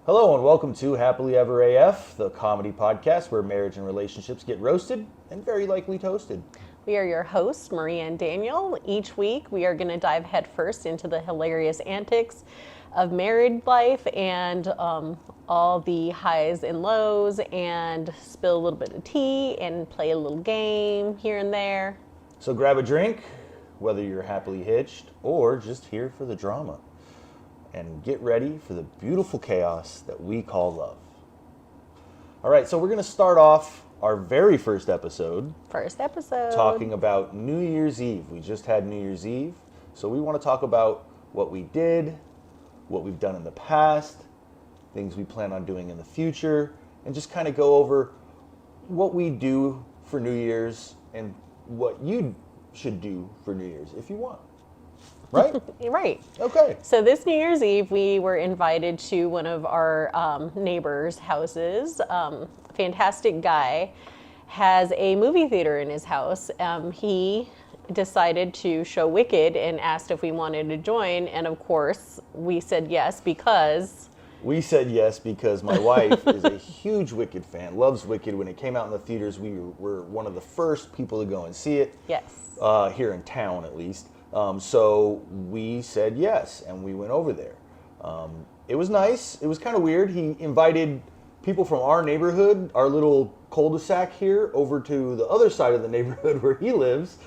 Hello and welcome to Happily Ever AF, the comedy podcast where marriage and relationships get roasted and very likely toasted. We are your hosts, Maria and Daniel. Each week, we are going to dive headfirst into the hilarious antics of married life and all the highs and lows, and spill a little bit of tea and play a little game here and there. So grab a drink, whether you're happily hitched or just here for the drama, and get ready for the beautiful chaos that we call love. All right, so we're going to start off our very first episode talking about New Year's Eve. We just had New Year's Eve, so we want to talk about what we did, what we've done in the past, things we plan on doing in the future, and just kind of go over what we do for New Year's and what you should do for New Year's if you want. Right? Right. Okay. So this New Year's Eve, we were invited to one of our neighbors' houses. Fantastic guy has a movie theater in his house. He decided to show Wicked and asked if we wanted to join. And of course, we said yes because... We said yes because my wife is a huge Wicked fan, loves Wicked. When it came out in the theaters, we were one of the first people to go and see it. Yes. Here in town, at least. So we said yes, and we went over there. It was nice. It was kind of weird. He invited people from our neighborhood, our little cul-de-sac here, over to the other side of the neighborhood where he lives,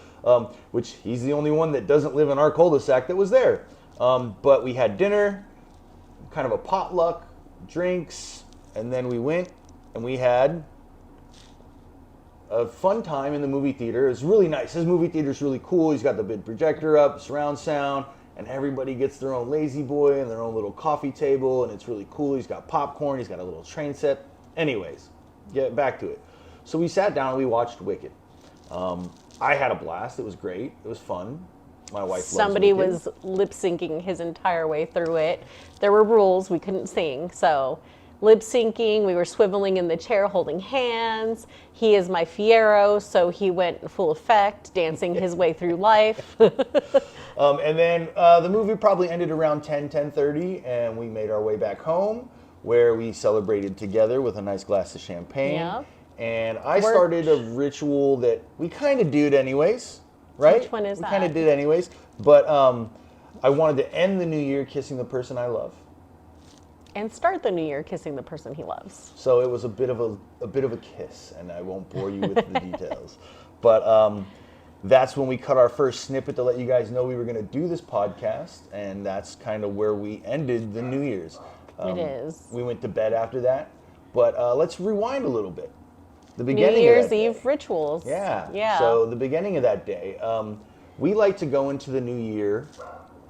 which he's the only one that doesn't live in our cul-de-sac that was there. But we had dinner, kind of a potluck, drinks, and then we went and we had a fun time in the movie theater. It's really nice. His movie theater's really cool. He's got the big projector up, surround sound, and everybody gets their own lazy boy and their own little coffee table, and it's really cool. He's got popcorn. He's got a little train set. Anyways, get back to it. So we sat down and we watched Wicked. I had a blast. It was great. It was fun. My wife Somebody loves Wicked. was lip syncing his entire way through it. There were rules. We couldn't sing, so... lip syncing, we were swiveling in the chair holding hands. He is my Fiero, so he went full effect, dancing his way through life. And then the movie probably ended around 10:30, and we made our way back home, where we celebrated together with a nice glass of champagne. Yeah. And I started a ritual that we kind of did anyways, right? Which one is that? We kind of did anyways, but I wanted to end the new year kissing the person I love. And start the new year kissing the person he loves. So it was a bit of a kiss, and I won't bore you with the details. But that's when we cut our first snippet to let you guys know we were going to do this podcast, and that's kind of where we ended the New Year's. It is. We went to bed after that, but let's rewind a little bit. The beginning New Year's of that Eve day. rituals. Yeah. So the beginning of that day, we like to go into the new year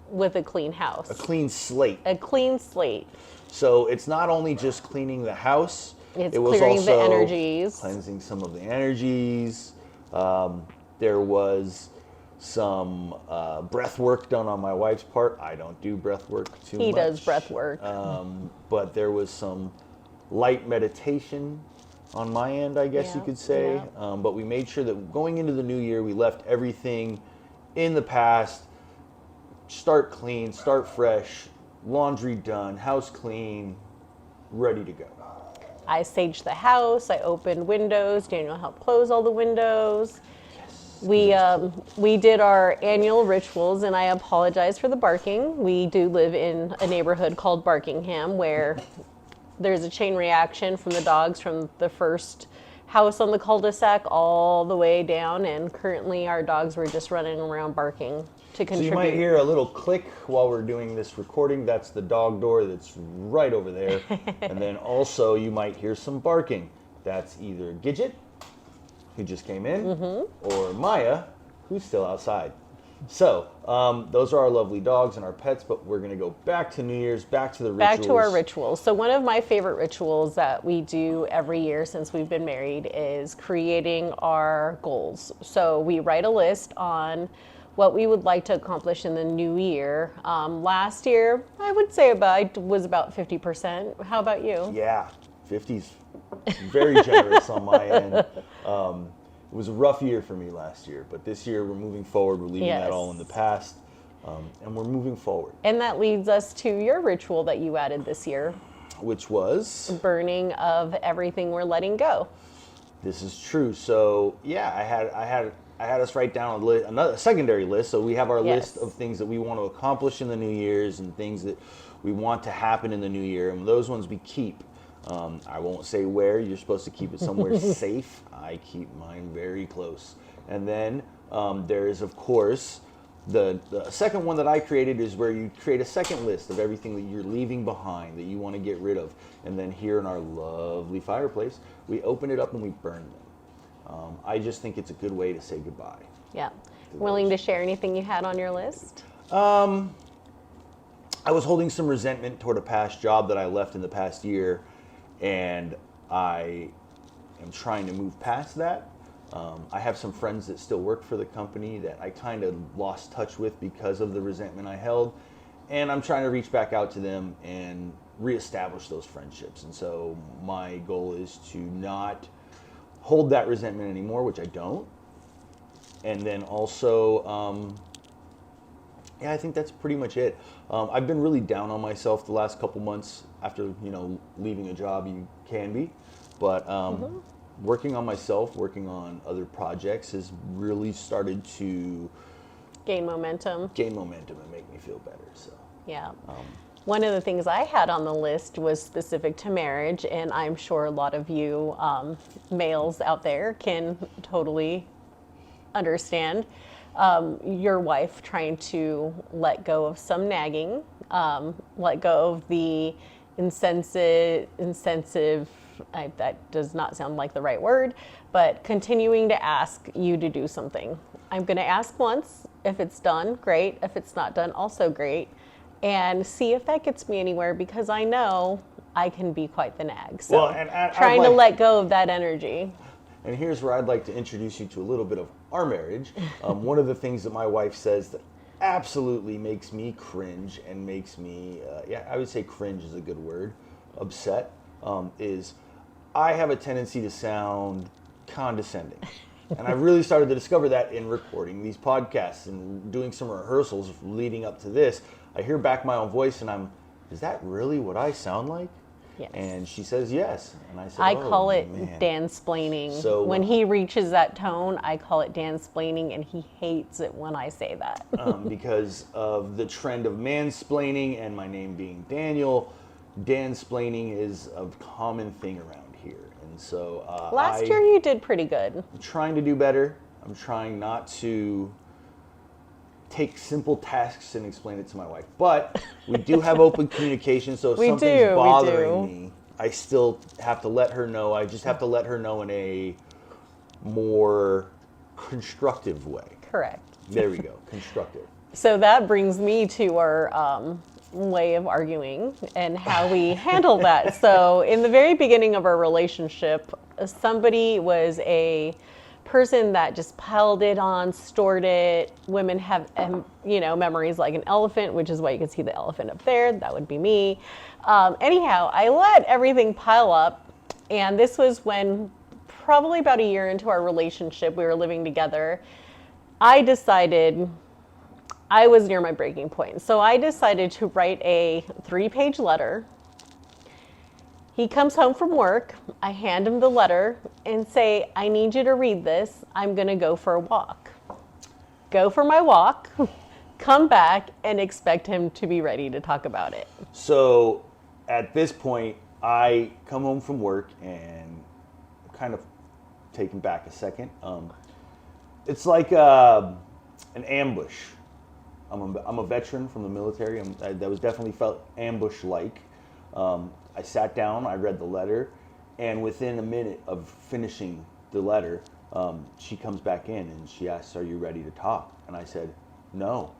with a clean house. a clean slate. A clean slate. So it's not only just cleaning the house. It's it was clearing also the energies. cleansing some of the energies. There was some breath work done on my wife's part. I don't do breath work too much. He does breath work. But there was some light meditation on my end, I guess you could say. Yeah. But we made sure that going into the new year, we left everything in the past. Start clean, start fresh, laundry done, house clean, ready to go. I saged the house. I opened windows. Daniel helped close all the windows. Yes. We did our annual rituals, and I apologize for the barking. We do live in a neighborhood called Barkingham, where there's a chain reaction from the dogs from the first house on the cul-de-sac all the way down, and currently our dogs were just running around barking to contribute. So you might hear a little click while we're doing this recording. That's the dog door that's right over there. And then also you might hear some barking. That's either Gidget, who just came in, or Maya, who's still outside. So those are our lovely dogs and our pets, but we're going to go back to New Year's, back to the rituals. Back to our rituals. So one of my favorite rituals that we do every year since we've been married is creating our goals. So we write a list on what we would like to accomplish in the new year. Last year, I would say I was about 50%. How about you? Yeah, 50's very generous on my end. It was a rough year for me last year, but this year we're moving forward. We're leaving that all in the past, and we're moving forward. And that leads us to your ritual that you added this year. which was Burning of everything we're letting go. this is true. So yeah, I had us write down another secondary list. So we have our Yes. list of things that we want to accomplish in the New Year's and things that we want to happen in the New Year, and those ones we keep. I won't say where. You're supposed to keep it somewhere safe. I keep mine very close. And then there is, of course, the second one that I created is where you create a second list of everything that you're leaving behind that you want to get rid of. And then here in our lovely fireplace, we open it up and we burn them. I just think it's a good way to say goodbye. Yeah. Willing to share anything you had on your list? I was holding some resentment toward a past job that I left in the past year, and I am trying to move past that. I have some friends that still work for the company that I kind of lost touch with because of the resentment I held, and I'm trying to reach back out to them and reestablish those friendships. And so my goal is to not hold that resentment anymore, which I don't. And then also, yeah, I think that's pretty much it. I've been really down on myself the last couple months after, leaving a job. You can be, but working on myself, working on other projects has really started to Gain momentum. and make me feel better. So Yeah. One of the things I had on the list was specific to marriage, and I'm sure a lot of you males out there can totally understand. Your wife trying to let go of some nagging, let go of the insensitive, that does not sound like the right word, but continuing to ask you to do something. I'm going to ask once. If it's done, great. If it's not done, also great. And see if that gets me anywhere, because I know I can be quite the nag. So Well, and trying to let go of that energy. And here's where I'd like to introduce you to a little bit of our marriage. One of the things that my wife says that absolutely makes me cringe and makes me, I would say cringe is a good word, upset, is I have a tendency to sound condescending. And I really started to discover that in recording these podcasts and doing some rehearsals leading up to this. I hear back my own voice and is that really what I sound like? Yes. And she says yes. And I said, I call it man. dansplaining. So when he reaches that tone, I call it dansplaining, and he hates it when I say that. Because of the trend of mansplaining and my name being Daniel, dansplaining is a common thing around here. And so Last year you did pretty good. I'm trying to do better. I'm trying not to take simple tasks and explain it to my wife. But we do have open communication, so if something's bothering me, I still have to let her know. I just have to let her know in a more constructive way. Correct. There we go, constructive. So that brings me to our way of arguing and how we handle that. So in the very beginning of our relationship, somebody was a person that just piled it on, stored it. Women have, memories like an elephant, which is why you can see the elephant up there. That would be me. Anyhow, I let everything pile up. And this was when, probably about a year into our relationship, we were living together. I decided I was near my breaking point. So I decided to write a 3-page letter. He comes home from work. I hand him the letter and say, I need you to read this. I'm going to go for a walk. Go for my walk, come back, and expect him to be ready to talk about it. So at this point, I come home from work and I'm kind of taken back a second. It's like an ambush. I'm a veteran from the military. That was definitely felt ambush-like. I sat down, I read the letter, and within a minute of finishing the letter, she comes back in and she asks, are you ready to talk? And I said, no.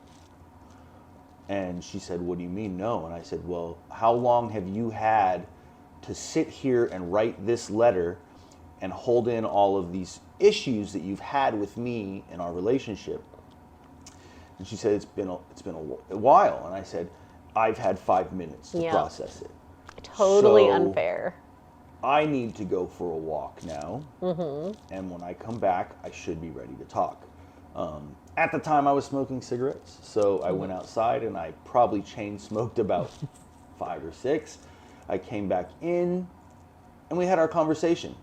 And she said, what do you mean, no? And I said, well, how long have you had to sit here and write this letter and hold in all of these issues that you've had with me in our relationship? And she said, it's been a while. And I said, I've had 5 minutes to process it. Totally So, unfair. I need to go for a walk now. And when I come back, I should be ready to talk. At the time, I was smoking cigarettes. So I went outside and I probably chain smoked about 5 or 6. I came back in, and we had our conversation.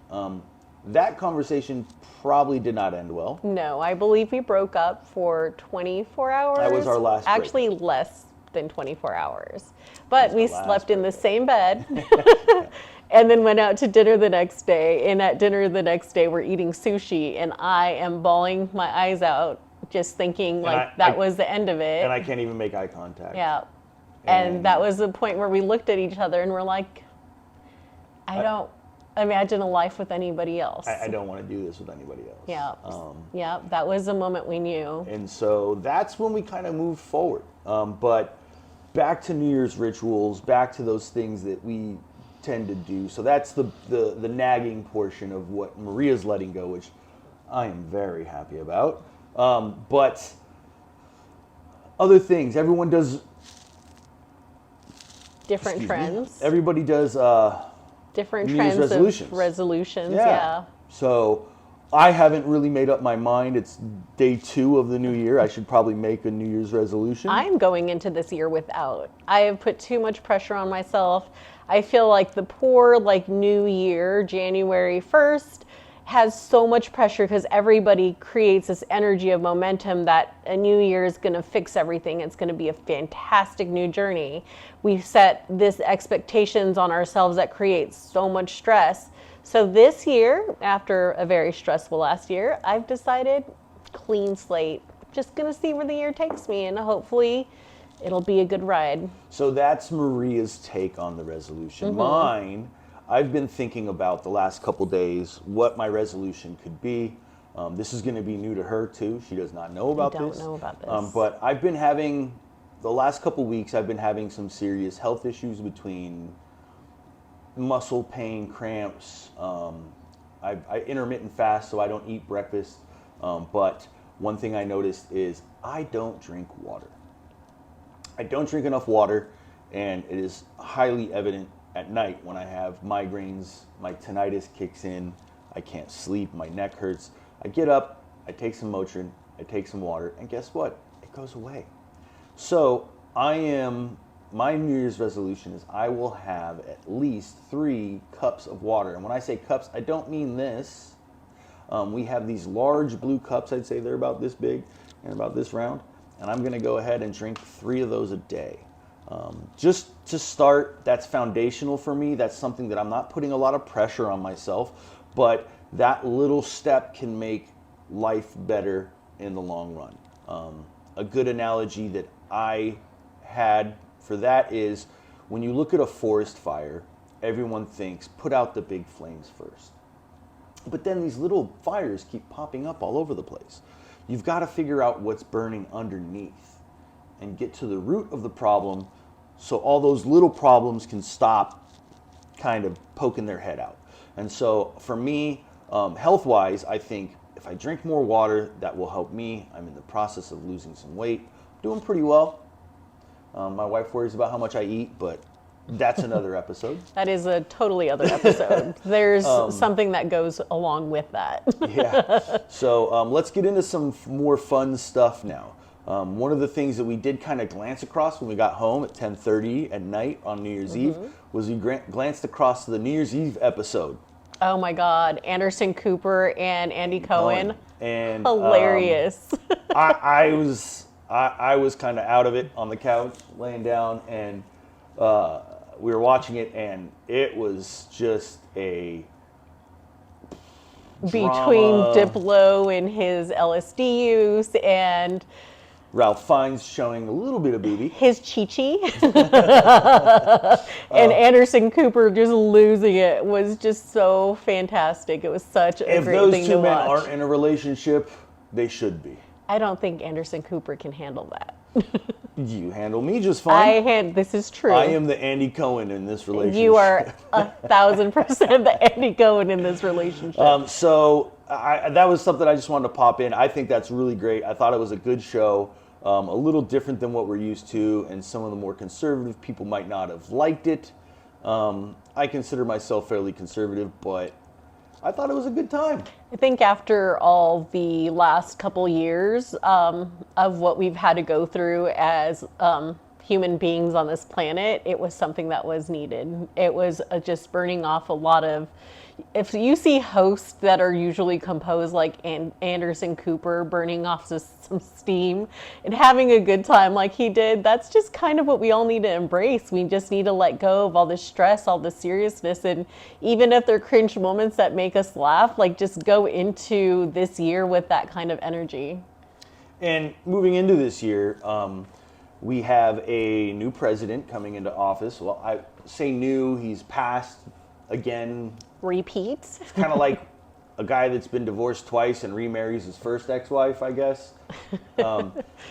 That conversation probably did not end well. No, I believe we broke up for 24 hours. That was our last breakup. Actually, less than 24 hours. But we our last slept in the breakup. same bed and then went out to dinner the next day. And at dinner the next day, we're eating sushi, and I am bawling my eyes out, just thinking like that was the end of it. And I can't even make eye contact. Yeah. And that was the point where we looked at each other and we're like, I don't imagine a life with anybody else. I don't want to do this with anybody else. Yeah. Yeah, that was the moment we knew. And so that's when we kind of moved forward. But back to New Year's rituals, back to those things that we tend to do. So that's the nagging portion of what Maria's letting go, which I am very happy about. But other things, everyone does Different excuse me, trends. everybody does Different New Year's trends resolutions. of resolutions, yeah. So I haven't really made up my mind. It's day 2 of the new year. I should probably make a New Year's resolution. I'm going into this year without. I have put too much pressure on myself. I feel like the poor new year, January 1st, has so much pressure because everybody creates this energy of momentum that a new year is going to fix everything. It's going to be a fantastic new journey. We set this expectations on ourselves that creates so much stress. So this year, after a very stressful last year, I've decided clean slate. Just going to see where the year takes me, and hopefully it'll be a good ride. So that's Maria's take on the resolution. Mm-hmm. Mine, I've been thinking about the last couple days what my resolution could be. This is going to be new to her too. She does not know about this. I don't know about this. But I've been having, the last couple weeks, I've been having some serious health issues between muscle pain, cramps. I intermittent fast, so I don't eat breakfast. But one thing I noticed is I don't drink water. I don't drink enough water, and it is highly evident at night when I have migraines, my tinnitus kicks in, I can't sleep, my neck hurts. I get up, I take some Motrin, I take some water, and guess what? It goes away. So my New Year's resolution is I will have at least 3 cups of water. And when I say cups, I don't mean this. We have these large blue cups, I'd say they're about this big and about this round. And I'm gonna go ahead and drink 3 of those a day. Just to start, that's foundational for me. That's something that I'm not putting a lot of pressure on myself, but that little step can make life better in the long run. A good analogy that I had for that is when you look at a forest fire, everyone thinks put out the big flames first. But then these little fires keep popping up all over the place. You've got to figure out what's burning underneath and get to the root of the problem so all those little problems can stop kind of poking their head out. And so for me, health-wise, I think if I drink more water, that will help me. I'm in the process of losing some weight. Doing pretty well. My wife worries about how much I eat, but that's another episode. That is a totally other episode. There's something that goes along with that. Yeah. So let's get into some more fun stuff now. One of the things that we did kind of glance across when we got home at 10:30 at night on New Year's Eve was we glanced across the New Year's Eve episode. Oh my God, Anderson Cooper and Andy Cohen. And Hilarious. I was kind of out of it on the couch, laying down, and we were watching it, and it was just a Between drama. Diplo and his LSD use and Ralph Fiennes showing a little bit of booty. his Chi-Chi. And Anderson Cooper just losing it was just so fantastic. It was such a If great those thing two to men watch. aren't in a relationship, they should be. I don't think Anderson Cooper can handle that. You handle me just fine. This is true. I am the Andy Cohen in this relationship. You are 1,000% the Andy Cohen in this relationship. So that was something I just wanted to pop in. I think that's really great. I thought it was a good show, a little different than what we're used to, and some of the more conservative people might not have liked it. I consider myself fairly conservative, but I thought it was a good time. I think after all the last couple years of what we've had to go through as human beings on this planet, it was something that was needed. It was just burning off a lot of. If you see hosts that are usually composed like Anderson Cooper burning off some steam and having a good time like he did, that's just kind of what we all need to embrace. We just need to let go of all the stress, all the seriousness, and even if they're cringe moments that make us laugh, like just go into this year with that kind of energy. And moving into this year, we have a new president coming into office. Well, I say new, he's passed again. Repeats. Kind of like a guy that's been divorced twice and remarries his first ex-wife, I guess.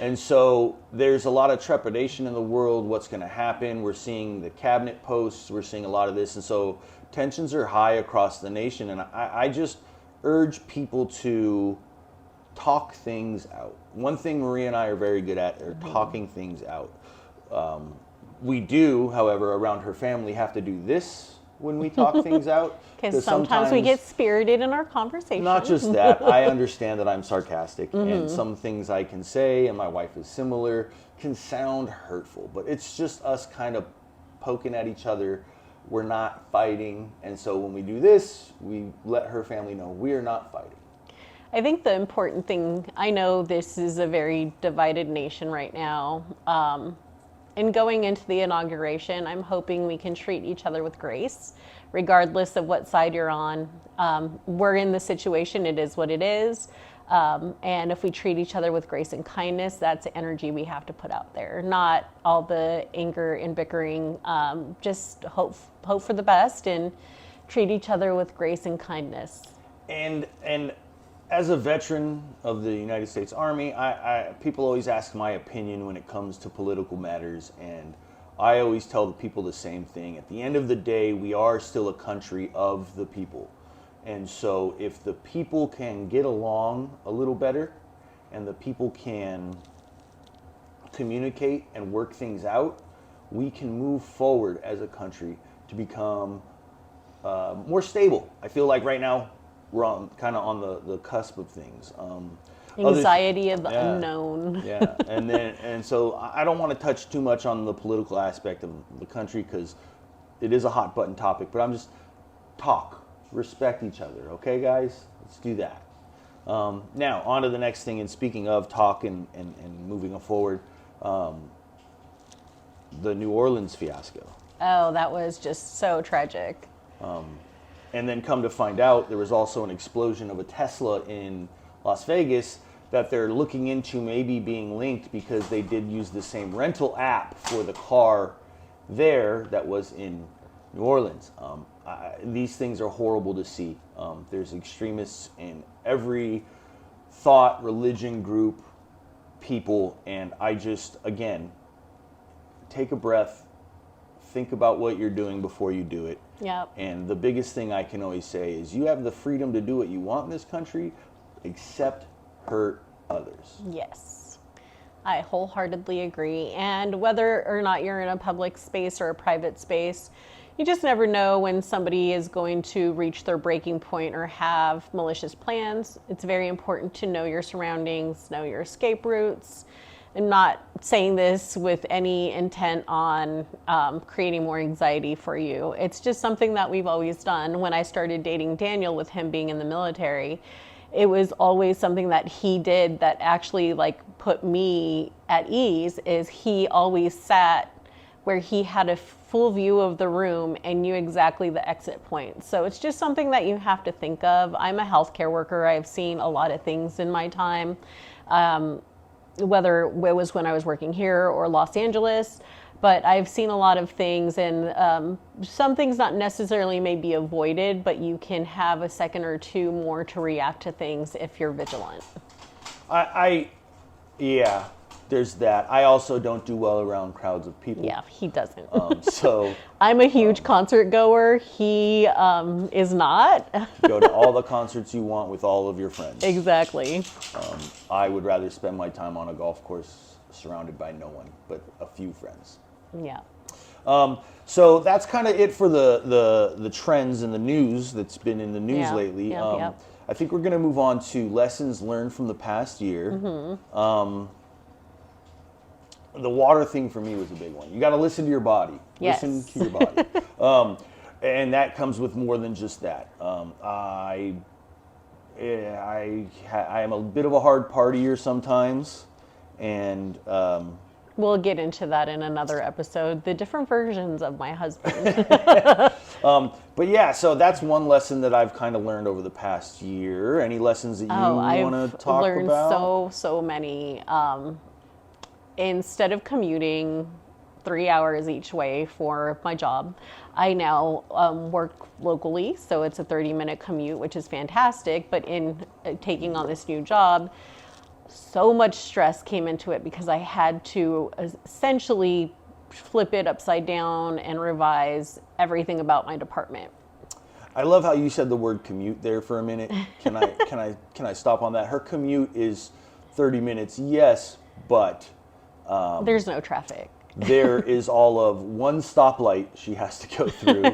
And so there's a lot of trepidation in the world. What's going to happen? We're seeing the cabinet posts. We're seeing a lot of this. And so tensions are high across the nation. And I just urge people to talk things out. One thing Maria and I are very good at are talking things out. We do, however, around her family, have to do this when we talk things out. Because sometimes we get spirited in our conversation. Not just that. I understand that I'm sarcastic, and some things I can say, and my wife is similar, can sound hurtful. But it's just us kind of poking at each other. We're not fighting. And so when we do this, we let her family know we are not fighting. I think the important thing, I know this is a very divided nation right now. And going into the inauguration, I'm hoping we can treat each other with grace, regardless of what side you're on. We're in the situation, it is what it is. And if we treat each other with grace and kindness, that's the energy we have to put out there. Not all the anger and bickering, just hope for the best and treat each other with grace and kindness. And as a veteran of the United States Army, people always ask my opinion when it comes to political matters, and I always tell the people the same thing. At the end of the day, we are still a country of the people. And so if the people can get along a little better, and the people can communicate and work things out, we can move forward as a country to become more stable. I feel like right now, we're kind of on the cusp of things. Anxiety of the unknown. Yeah, and so I don't want to touch too much on the political aspect of the country because it is a hot button topic. But I'm just talk, respect each other. Okay, guys, let's do that. Now on to the next thing. And speaking of talk and moving forward, the New Orleans fiasco. Oh, that was just so tragic. And then come to find out, there was also an explosion of a Tesla in Las Vegas that they're looking into maybe being linked because they did use the same rental app for the car there that was in New Orleans. These things are horrible to see. There's extremists in every thought, religion group, people, and I just, again, take a breath, think about what you're doing before you do it. Yep. And the biggest thing I can always say is you have the freedom to do what you want in this country, except hurt others. Yes, I wholeheartedly agree. And whether or not you're in a public space or a private space, you just never know when somebody is going to reach their breaking point or have malicious plans. It's very important to know your surroundings, know your escape routes. I'm not saying this with any intent on creating more anxiety for you. It's just something that we've always done. When I started dating Daniel with him being in the military, it was always something that he did that actually like put me at ease, is he always sat where he had a full view of the room and knew exactly the exit point. So it's just something that you have to think of. I'm a healthcare worker. I've seen a lot of things in my time. Whether it was when I was working here or Los Angeles, but I've seen a lot of things, and some things not necessarily may be avoided, but you can have a second or two more to react to things if you're vigilant. Yeah, there's that. I also don't do well around crowds of people. Yeah, he doesn't. So I'm a huge concert goer. He is not. Go to all the concerts you want with all of your friends. Exactly. I would rather spend my time on a golf course surrounded by no one but a few friends. Yeah. So that's kind of it for the trends and the news that's been in the news lately. Yep. I think we're going to move on to lessons learned from the past year. the water thing for me was a big one. You got to listen to your body. Yes. Listen to your body. And that comes with more than just that. I am a bit of a hard partier sometimes, and We'll get into that in another episode, the different versions of my husband. but yeah, so that's one lesson that I've kind of learned over the past year. Any lessons that you want to I've talk learned about? so many. Instead of commuting 3 hours each way for my job, I now work locally, so it's a 30-minute commute, which is fantastic. But in taking on this new job, so much stress came into it because I had to essentially flip it upside down and revise everything about my department. I love how you said the word commute there for a minute. Can I stop on that? Her commute is 30 minutes, yes, but There's no traffic. there is all of one stoplight she has to go through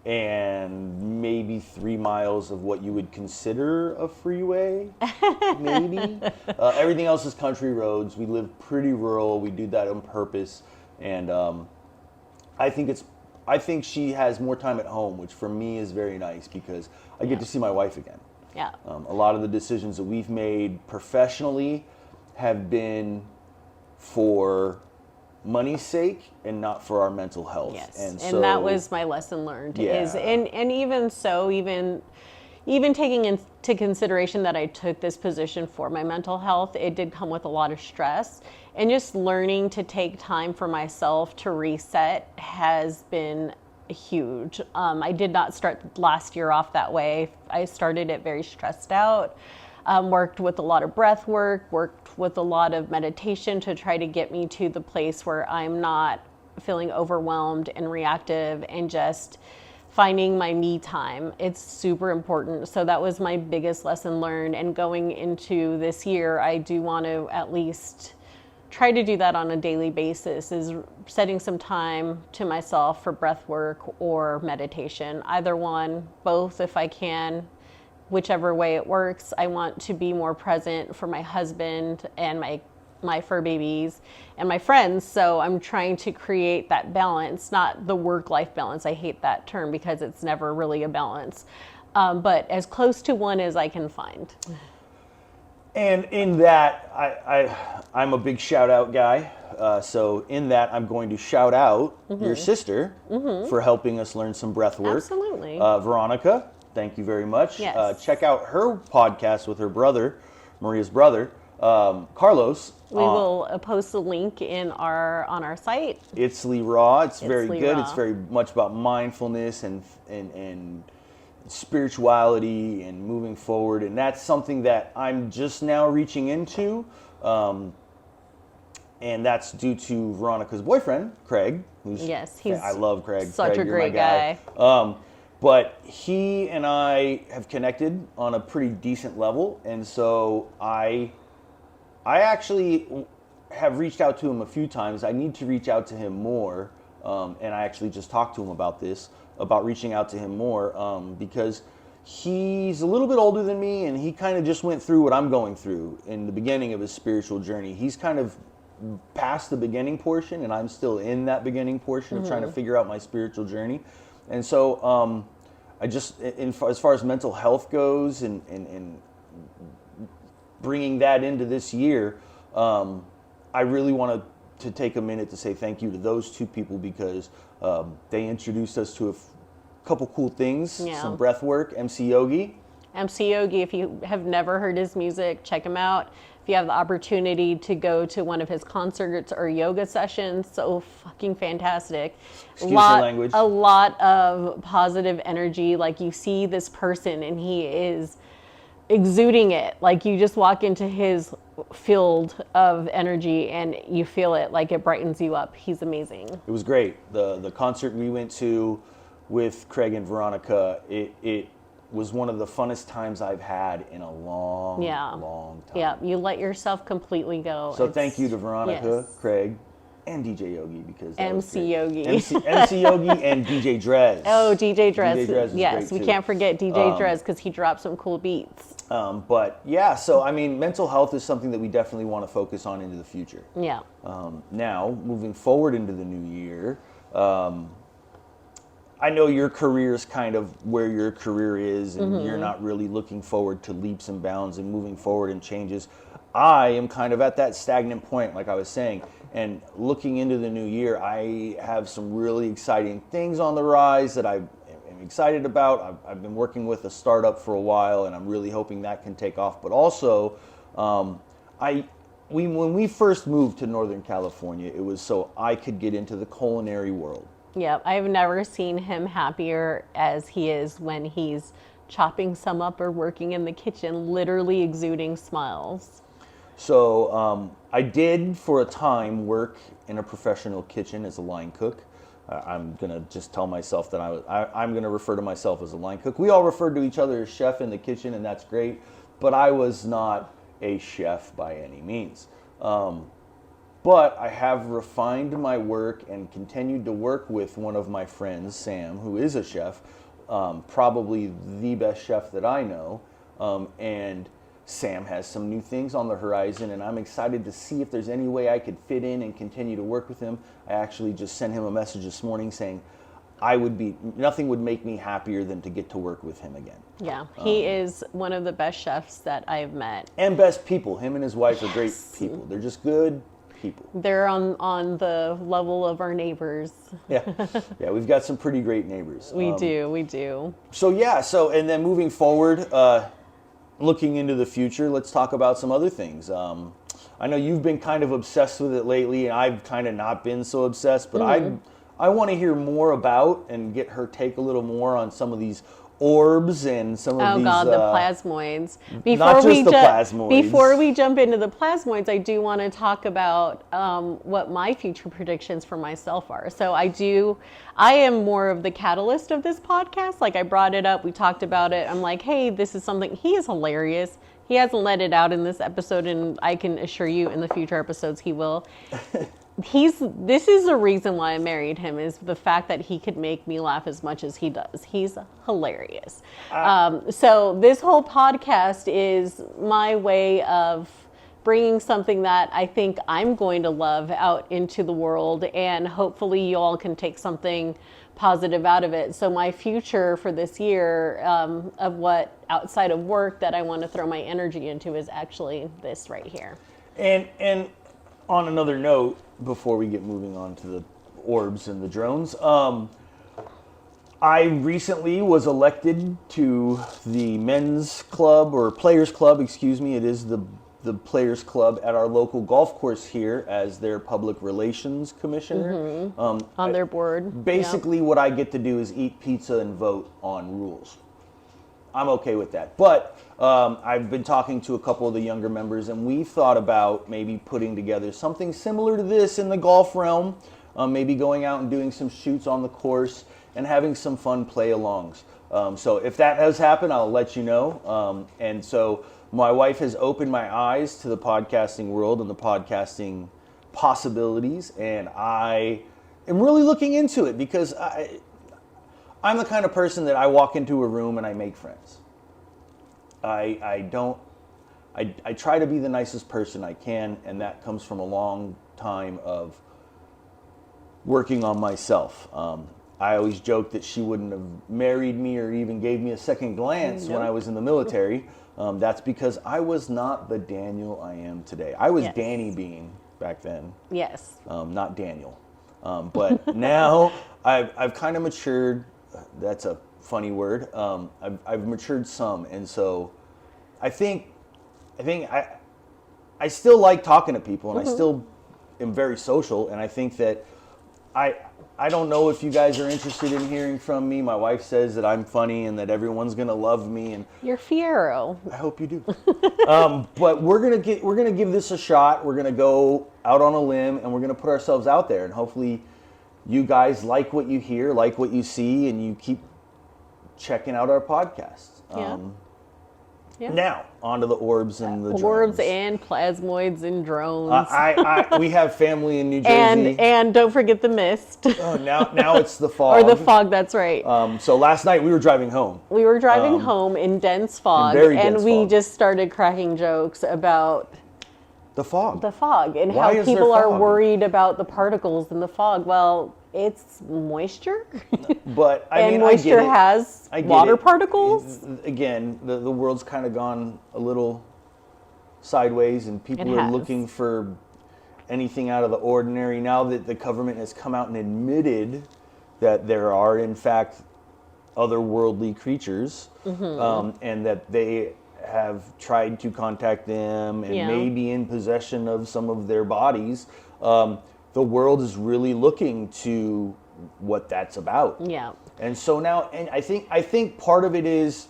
and maybe 3 miles of what you would consider a freeway, maybe. Everything else is country roads. We live pretty rural. We do that on purpose. And I think she has more time at home, which for me is very nice because I get to see my wife again. Yeah. A lot of the decisions that we've made professionally have been for money's sake and not for our mental health. Yes, And and that was my lesson learned. Is Yeah. and even so, even taking into consideration that I took this position for my mental health, it did come with a lot of stress. And just learning to take time for myself to reset has been huge. I did not start last year off that way. I started it very stressed out. Worked with a lot of breath work, worked with a lot of meditation to try to get me to the place where I'm not feeling overwhelmed and reactive and just finding my me time. It's super important. So that was my biggest lesson learned. And going into this year, I do want to at least try to do that on a daily basis, is setting some time to myself for breath work or meditation. Either one, both if I can. Whichever way it works. I want to be more present for my husband and my fur babies and my friends. So I'm trying to create that balance, not the work-life balance. I hate that term because it's never really a balance, but as close to one as I can find. And in that, I'm a big shout out guy. So in that, I'm going to shout out your sister for helping us learn some breath work. Absolutely. Veronica, thank you very much. Yes. Check out her podcast with her brother, Maria's brother, Carlos. We will post the link on our site. It's Lee Raw. It's very Lee good. Raw. It's very much about mindfulness and spirituality and moving forward, and that's something that I'm just now reaching into, and that's due to Veronica's boyfriend, Craig. Yes, he's I love Craig. such Craig, a you're my great guy. But he and I have connected on a pretty decent level, and so I actually have reached out to him a few times. I need to reach out to him more, and I actually just talked to him about reaching out to him more, because he's a little bit older than me, and he kind of just went through what I'm going through in the beginning of his spiritual journey. He's kind of past the beginning portion, and I'm still in that beginning portion of trying to figure out my spiritual journey. And so I just, as far as mental health goes and bringing that into this year, I really want to take a minute to say thank you to those two people because they introduced us to a couple cool things, some breath work, MC Yogi. MC Yogi, if you have never heard his music, check him out. If you have the opportunity to go to one of his concerts or yoga sessions, so fucking fantastic. Excuse the language. A lot of positive energy. Like you see this person and he is exuding it. Like you just walk into his field of energy and you feel it, like it brightens you up. He's amazing. It was great. The concert we went to with Craig and Veronica, it was one of the funnest times I've had in a long time. Yeah, you let yourself completely go. So thank you to Veronica, yes. Craig, And DJ Yogi, because that was MC great. Yogi. MC Yogi and DJ Drez. Oh, DJ Drez. DJ Drez is yes, great we too. can't forget DJ Drez because he dropped some cool beats. But yeah, so I mean, mental health is something that we definitely want to focus on into the future. Yeah. Now, moving forward into the new year, I know your career is kind of where your career is, and you're not really looking forward to leaps and bounds and moving forward and changes. I am kind of at that stagnant point, like I was saying, and looking into the new year, I have some really exciting things on the rise that I am excited about. I've been working with a startup for a while, and I'm really hoping that can take off. But also, when we first moved to Northern California, it was so I could get into the culinary world. Yeah, I've never seen him happier as he is when he's chopping some up or working in the kitchen, literally exuding smiles. So I did, for a time, work in a professional kitchen as a line cook. I'm gonna just tell myself that I'm gonna refer to myself as a line cook. We all referred to each other as chef in the kitchen, and that's great. But I was not a chef by any means. But I have refined my work and continued to work with one of my friends, Sam, who is a chef, probably the best chef that I know. And Sam has some new things on the horizon, and I'm excited to see if there's any way I could fit in and continue to work with him. I actually just sent him a message this morning saying nothing would make me happier than to get to work with him again. Yeah, he is one of the best chefs that I've met. And best people. Him and his wife are great people. They're just good people. They're on the level of our neighbors. Yeah, we've got some pretty great neighbors. We do. So and then moving forward, looking into the future, let's talk about some other things. I know you've been kind of obsessed with it lately, and I've kind of not been so obsessed, but I want to hear more about and get her take a little more on some of these orbs and some of these... Oh God, the plasmoids. Plasmoids. Before we jump into the plasmoids, I do want to talk about what my future predictions for myself are. So I am more of the catalyst of this podcast. Like, I brought it up, we talked about it. I'm like, hey, this is something, he is hilarious. He hasn't let it out in this episode, and I can assure you in the future episodes he will. This is the reason why I married him, is the fact that he could make me laugh as much as he does. He's hilarious. So this whole podcast is my way of bringing something that I think I'm going to love out into the world, and hopefully you all can take something positive out of it. So my future for this year, of what outside of work that I want to throw my energy into, is actually this right here. And on another note, before we get moving on to the orbs and the drones, I recently was elected to the men's club, or players club, excuse me. It is the players club at our local golf course here as their public relations commissioner. On their board. Basically, what I get to do is eat pizza and vote on rules. I'm okay with that. But I've been talking to a couple of the younger members, and we've thought about maybe putting together something similar to this in the golf realm, maybe going out and doing some shoots on the course and having some fun play-alongs. So if that has happened, I'll let you know. And so my wife has opened my eyes to the podcasting world and the podcasting possibilities, and I am really looking into it because I'm the kind of person that I walk into a room and I make friends. I try to be the nicest person I can, and that comes from a long time of working on myself. I always joke that she wouldn't have married me or even gave me a second glance when I was in the military. That's because I was not the Daniel I am today. I was Danny Bean back then. Yes. Not Daniel. But now I've kind of matured. That's a funny word. I've matured some, and so I think I still like talking to people, and I still am very social, and I think that I don't know if you guys are interested in hearing from me. My wife says that I'm funny and that everyone's gonna love me, and You're Fiero. I hope you do. But we're gonna give this a shot. We're gonna go out on a limb, and we're gonna put ourselves out there, and hopefully you guys like what you hear, like what you see, and you keep checking out our podcasts. Yeah. Yeah. Now, onto the orbs and the Orbs drones. and plasmoids and drones. We have family in New Jersey. and don't forget the mist. Oh, now it's the fog. Or the fog, that's right. So last night we were driving home. We were driving home in dense fog, very and dense we fog. just started cracking jokes about The fog. the fog and Why how is there people are fog? worried about the particles in the fog. Well, it's moisture, But I and mean, moisture I get it. has I get water it. particles. Again, the world's kind of gone a little sideways, and people It are has. looking for anything out of the ordinary. Now that the government has come out and admitted that there are, in fact, otherworldly creatures, Mm-hmm. and that they have tried to contact them and Yeah. may be in possession of some of their bodies, the world is really looking to what that's about. Yeah. And so now, and I think part of it is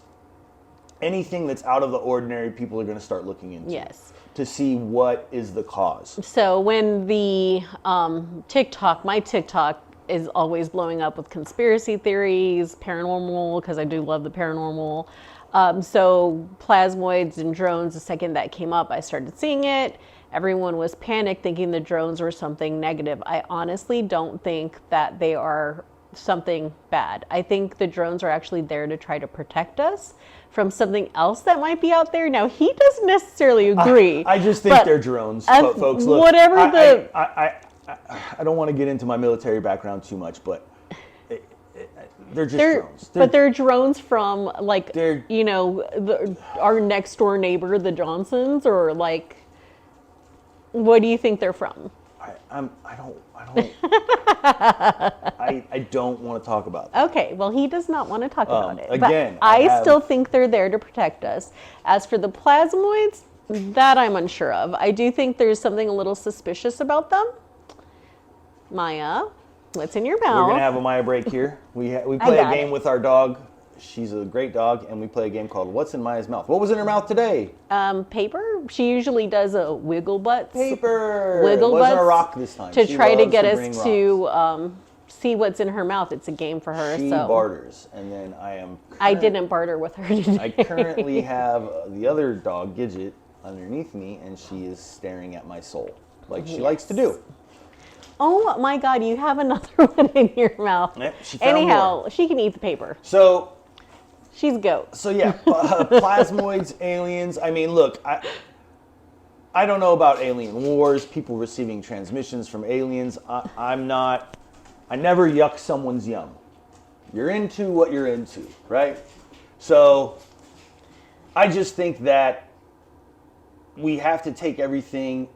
anything that's out of the ordinary, people are going to start looking into. Yes. To see what is the cause. So when the my TikTok is always blowing up with conspiracy theories, paranormal, because I do love the paranormal. So plasmoids and drones, the second that came up, I started seeing it. Everyone was panicked thinking the drones were something negative. I honestly don't think that they are something bad. I think the drones are actually there to try to protect us from something else that might be out there. Now, he doesn't necessarily agree. I just think but they're drones, as folks. Look, whatever I don't want to get into my military background too much, but they're just they're, drones. but they're drones from like They're- our next door neighbor, the Johnsons, or like, what do you think they're from? I don't want to talk about that. Okay, well, he does not want to talk about it. Again, but I I still have- think they're there to protect us. As for the plasmoids, that I'm unsure of. I do think there's something a little suspicious about them. Maya, what's in your We're mouth? gonna have a Maya break here. We play a got game it. with our dog. She's a great dog, and we play a game called What's in Maya's Mouth. What was in her mouth today? Paper. She usually does a wiggle butts. Paper. Wiggle It wasn't butts a rock this time. to She try to loves get bring us rocks. to see what's in her mouth. It's a game for her. She so barters, and then I didn't barter with her today. I currently have the other dog, Gidget, underneath me, and she is staring at my soul, like she likes to do. Oh my God, you have another one in your mouth. Yep, she found Anyhow, more. she can eat the paper. So She's a goat. yeah, plasmoids, aliens. I mean, look, I don't know about alien wars, people receiving transmissions from aliens. I never yuck someone's yum. You're into what you're into, right? So I just think that we have to take everything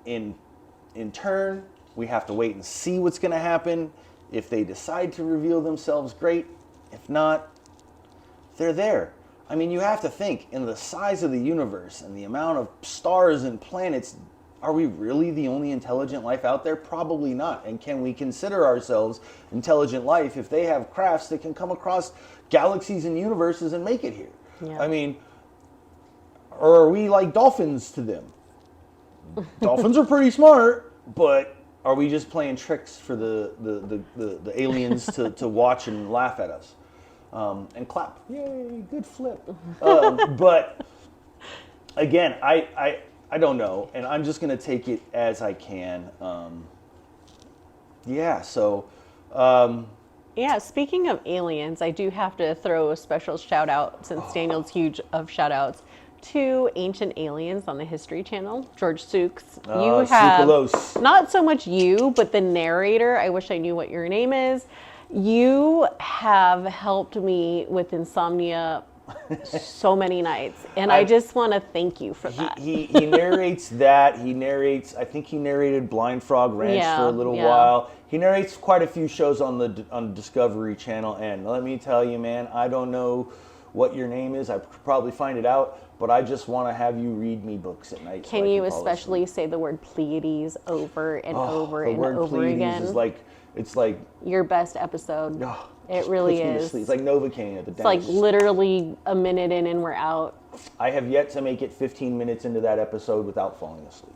in turn. We have to wait and see what's going to happen. If they decide to reveal themselves, great. If not, they're there. I mean, you have to think, in the size of the universe and the amount of stars and planets, are we really the only intelligent life out there? Probably not. And can we consider ourselves intelligent life if they have crafts that can come across galaxies and universes and make it here? Yeah. I mean, or are we like dolphins to them? Dolphins are pretty smart, but are we just playing tricks for the aliens to watch and laugh at us? And clap. Yay, good flip. But again, I don't know, and I'm just going to take it as I can. Yeah, speaking of aliens, I do have to throw a special shout out, since Daniel's huge of shout outs, to Ancient Aliens on the History Channel. George Sukes. You have, Sukalos. not so much you, but the narrator. I wish I knew what your name is. You have helped me with insomnia so many nights, and I just want to thank you for that. He narrates that. He narrates. I think he narrated Blind Frog Ranch Yeah, for a little yeah. while. He narrates quite a few shows on Discovery Channel. And let me tell you, man, I don't know what your name is. I could probably find it out, but I just want to have you read me books at night. Can so I you fall especially asleep. say the word Pleiades over and over The and word over Pleiades again? is like it's like Your best episode. oh, It just really puts me to is. sleep. It's like Novocaine at the It's like dentist. literally a minute in and we're out. I have yet to make it 15 minutes into that episode without falling asleep.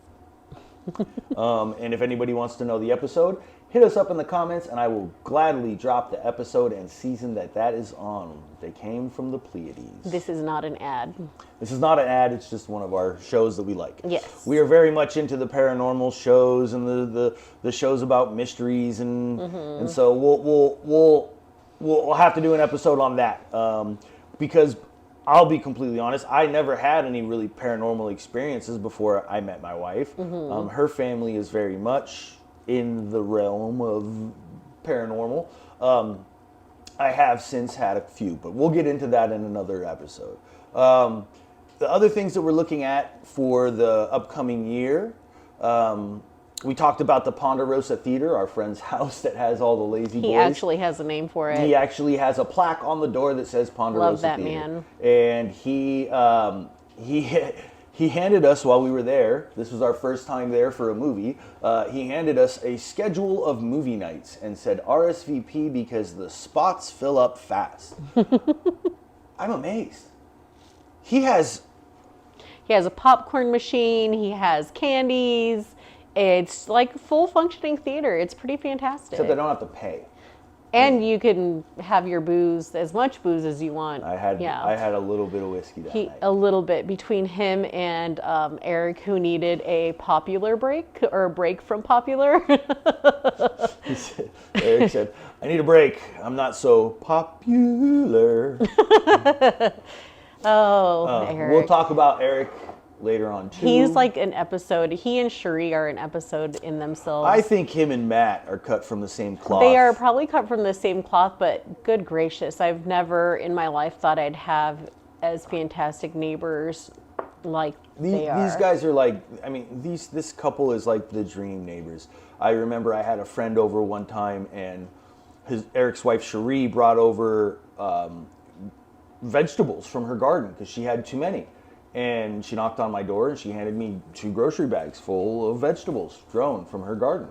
And if anybody wants to know the episode, hit us up in the comments, and I will gladly drop the episode and season that is on. They came from the Pleiades. This is not an ad. This is not an ad, it's just one of our shows that we like. Yes. We are very much into the paranormal shows and the shows about mysteries, and so we'll have to do an episode on that. Because I'll be completely honest, I never had any really paranormal experiences before I met my wife. Her family is very much in the realm of paranormal. I have since had a few, but we'll get into that in another episode. The other things that we're looking at for the upcoming year, we talked about the Ponderosa Theater, our friend's house that has all the lazy boys. He actually has a name for it. He actually has a plaque on the door that says Ponderosa Love that Theater. man. And he handed us, while we were there, this was our first time there for a movie, he handed us a schedule of movie nights and said RSVP because the spots fill up fast. I'm amazed. He has a popcorn machine. He has candies. It's like full functioning theater. It's pretty fantastic. Except I don't have to pay. And you can have your booze, as much booze as you want. I had a little bit of whiskey that night. A little bit between him and Eric, who needed a popular break or a break from popular. Eric said, "I need a break. I'm not so popular." Eric. We'll talk about Eric later on too. He's like an episode. He and Cherie are an episode in themselves. I think him and Matt are cut from the same cloth. They are probably cut from the same cloth, but good gracious, I've never in my life thought I'd have as fantastic neighbors like they are. These guys are like, I mean, this couple is like the dream neighbors. I remember I had a friend over one time, and Eric's wife Cherie brought over vegetables from her garden because she had too many. And she knocked on my door and she handed me 2 grocery bags full of vegetables grown from her garden.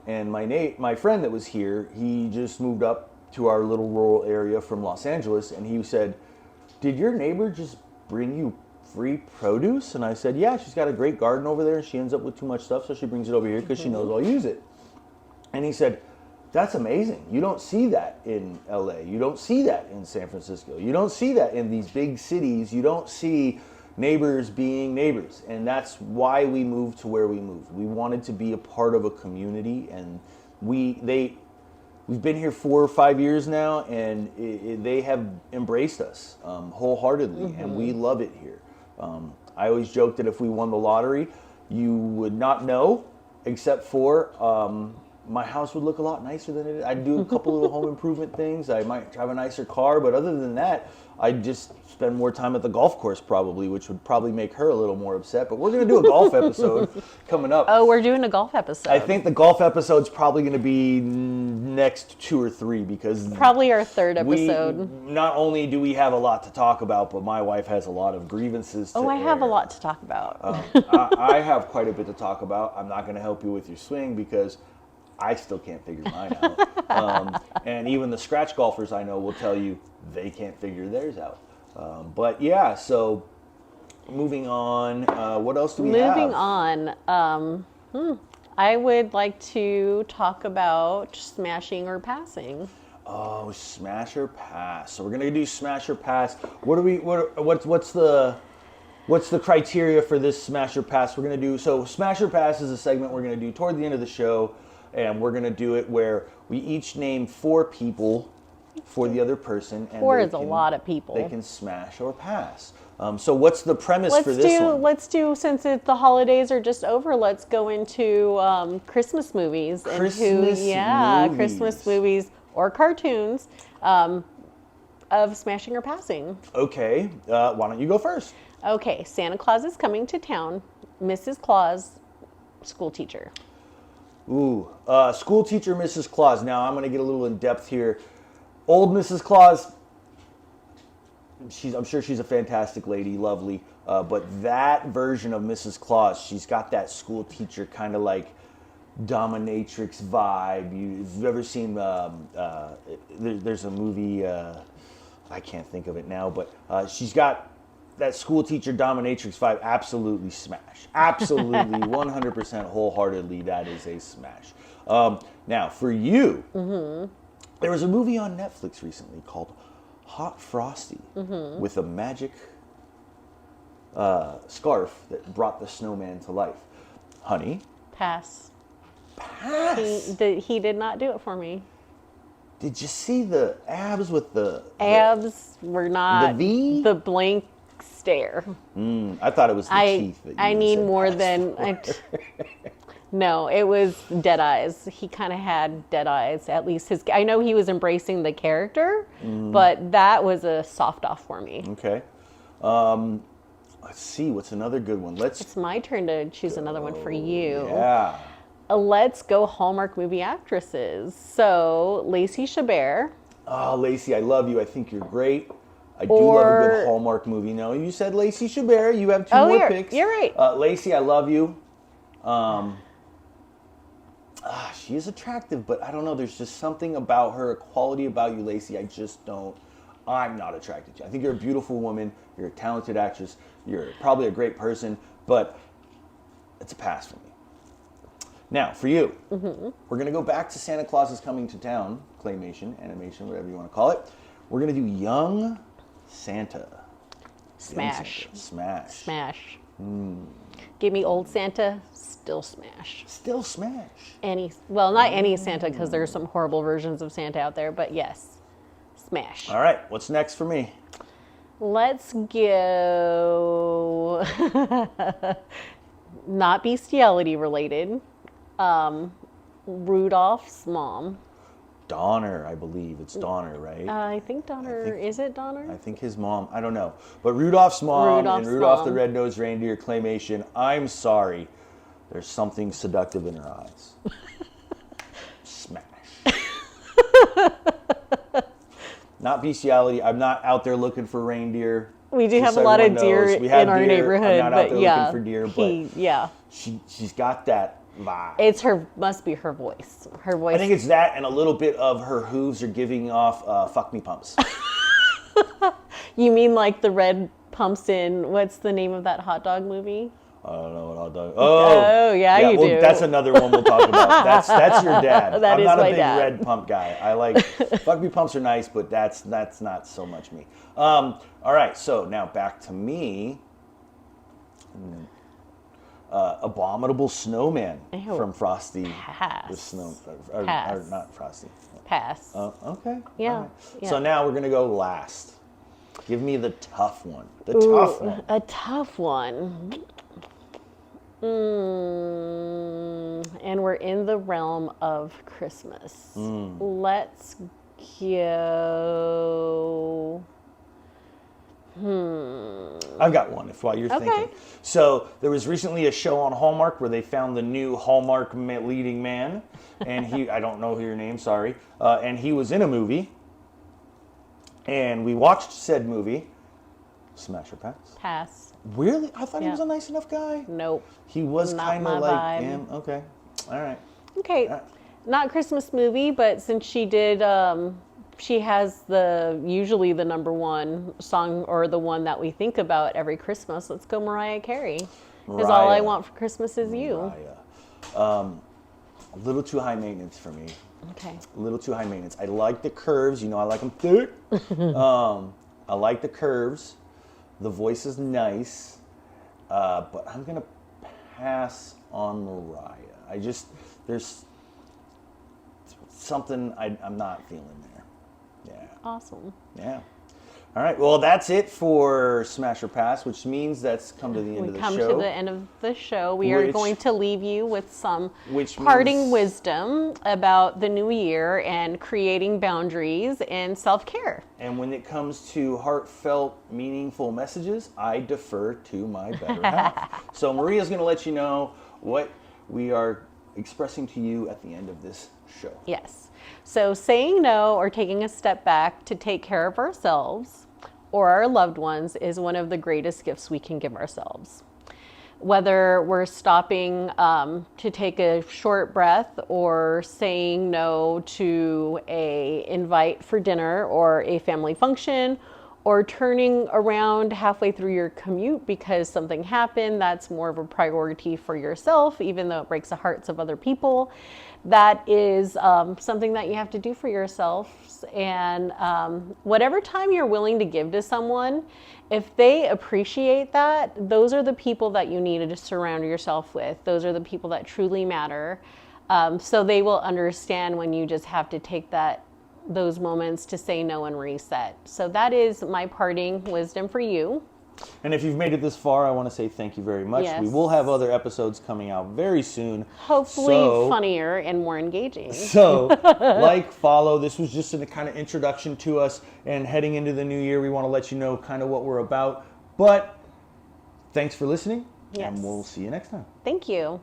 And my friend that was here, he just moved up to our little rural area from Los Angeles, and he said, "Did your neighbor just bring you free produce?" And I said, "Yeah, she's got a great garden over there and she ends up with too much stuff, so she brings it over here because she knows I'll use it." And he said, "That's amazing. You don't see that in LA. You don't see that in San Francisco. You don't see that in these big cities. You don't see neighbors being neighbors." And that's why we moved to where we moved. We wanted to be a part of a community, and we've been here 4 or 5 years now, and they have embraced us wholeheartedly, and we love it here. I always joke that if we won the lottery, you would not know, except for my house would look a lot nicer than it is. I'd do a couple little home improvement things. I might drive a nicer car, but other than that, I'd just spend more time at the golf course probably, which would probably make her a little more upset. But we're going to do a golf episode coming up. Oh, we're doing a golf episode. I think the golf episode's probably going to be next 2 or 3 because probably our 3rd episode. Not only do we have a lot to talk about, but my wife has a lot of grievances to I have a air. lot to talk about. I have quite a bit to talk about. I'm not going to help you with your swing because I still can't figure mine out. And even the scratch golfers I know will tell you they can't figure theirs out. But yeah, so moving on, what else do we have? Moving on, I would like to talk about smashing or passing. Oh, smash or pass. So we're gonna do smash or pass. What's the criteria for this smash or pass? We're gonna do, so smash or pass is a segment we're gonna do toward the end of the show, and we're gonna do it where we each name 4 people for the other person, and 4 is a lot of people. They can smash or pass. So what's the premise for this one? Let's do, since the holidays are just over, let's go into Christmas movies. Christmas movies or cartoons of smashing or passing. Okay, why don't you go first? Okay, Santa Claus is coming to town. Mrs. Claus, school teacher. Ooh, school teacher Mrs. Claus. Now I'm going to get a little in depth here. Old Mrs. Claus, I'm sure she's a fantastic lady, lovely. But that version of Mrs. Claus, she's got that school teacher kind of like dominatrix vibe. You've ever seen? There's a movie. I can't think of it now, but she's got that school teacher dominatrix vibe. Absolutely smash. Absolutely, 100% wholeheartedly. That is a smash. Now, for you, there was a movie on Netflix recently called Hot Frosty with a magic scarf that brought the snowman to life. Honey? Pass. Pass! He did not do it for me. Did you see the abs with the Abs were not V? the blank stare. I thought it was the teeth that you I need said more pass than. for. No, it was dead eyes. He kind of had dead eyes. At least I know he was embracing the character, but that was a soft off for me. Okay. Let's see. What's another good one? It's my turn to choose another one for you. Yeah. Let's go Hallmark movie actresses. So Lacey Chabert. Oh, Lacey, I love you. I think you're great. I do love a good Or- Hallmark movie. No, you said Lacey Chabert. You have two Oh, more picks. you're right. Lacey, I love you. She is attractive, but I don't know. There's just something about her, a quality about you, Lacey. I'm not attracted to you. I think you're a beautiful woman. You're a talented actress. You're probably a great person, but it's a pass for me. Now, for you, we're going to go back to Santa Claus is Coming to Town, claymation, animation, whatever you want to call it. We're going to do Young Santa. Young Smash. Santa. Smash. Smash. Give me old Santa, still smash. Still smash. Not any Santa, because there's some horrible versions of Santa out there, but yes, smash. All right, what's next for me? Let's go, not bestiality related, Rudolph's mom. Donner, I believe. It's Donner, right? I think Donner, is it Donner? I think his mom, I don't know. But Rudolph's mom Rudolph's and Rudolph the mom. Red-Nosed Reindeer claymation, I'm sorry. There's something seductive in her eyes. Smash. Not bestiality. I'm not out there looking for reindeer. We do Just have so a lot of everyone deer knows. We have in our deer. neighborhood, I'm not out but there yeah, looking for deer, but she's got that vibe. Must be her voice. Her I voice. think it's that and a little bit of her hooves are giving off fuck me pumps. You mean like the red pumps in, what's the name of that hot dog movie? I don't know what I'll do. Oh, yeah, you do. That's another one we'll talk about. That's your dad. That I'm is not a my big dad. red pump guy. I like fuck me pumps are nice, but that's not so much me. All right, so now back to me. Abominable Snowman Ew. from Frosty Pass. the Snow, or Pass. not Frosty. Pass. Okay. Yeah, all right. yeah. So now we're gonna go last. Give me the tough one. The tough one. A tough one. And we're in the realm of Christmas. Let's go. I've got one while you're thinking. So there was recently a show on Hallmark where they found the new Hallmark leading man. And I don't know your name, sorry. And he was in a movie. And we watched said movie. Smash or pass? Pass. Really? I thought he Yeah. was a nice enough guy. Nope. He was Not kind my of like vibe. him. Okay. All right. Okay. Not Christmas movie, but since she did, she has usually the number one song or the one that we think about every Christmas. Let's go Mariah Carey. Because all I Mariah. want for Christmas is you. Mariah. A little too high maintenance for me. Okay. A little too high maintenance. I like the curves. I like them thick. I like the curves. The voice is nice. But I'm going to pass on Mariah. There's something I'm not feeling there. Yeah. Awesome. Yeah. All right. Well, that's it for Smash or Pass, which means that's come to the end We of the come show. to the end of the show. We are Which- going to leave you with some Which parting means- wisdom about the new year and creating boundaries and self-care. And when it comes to heartfelt, meaningful messages, I defer to my better half. So Maria's going to let you know what we are expressing to you at the end of this show. Yes. So saying no or taking a step back to take care of ourselves or our loved ones is one of the greatest gifts we can give ourselves. Whether we're stopping to take a short breath or saying no to a invite for dinner or a family function or turning around halfway through your commute because something happened that's more of a priority for yourself, even though it breaks the hearts of other people. That is something that you have to do for yourselves. And whatever time you're willing to give to someone, if they appreciate that, those are the people that you need to surround yourself with. Those are the people that truly matter. So they will understand when you just have to take those moments to say no and reset. So that is my parting wisdom for you. And if you've made it this far, I want to say thank you very much. Yes. We will have other episodes coming out very soon. Hopefully So- funnier and more engaging. So, like, follow. This was just a kind of introduction to us. And heading into the new year, we want to let you know kind of what we're about. But thanks for listening. Yes. And we'll see you next time. Thank you.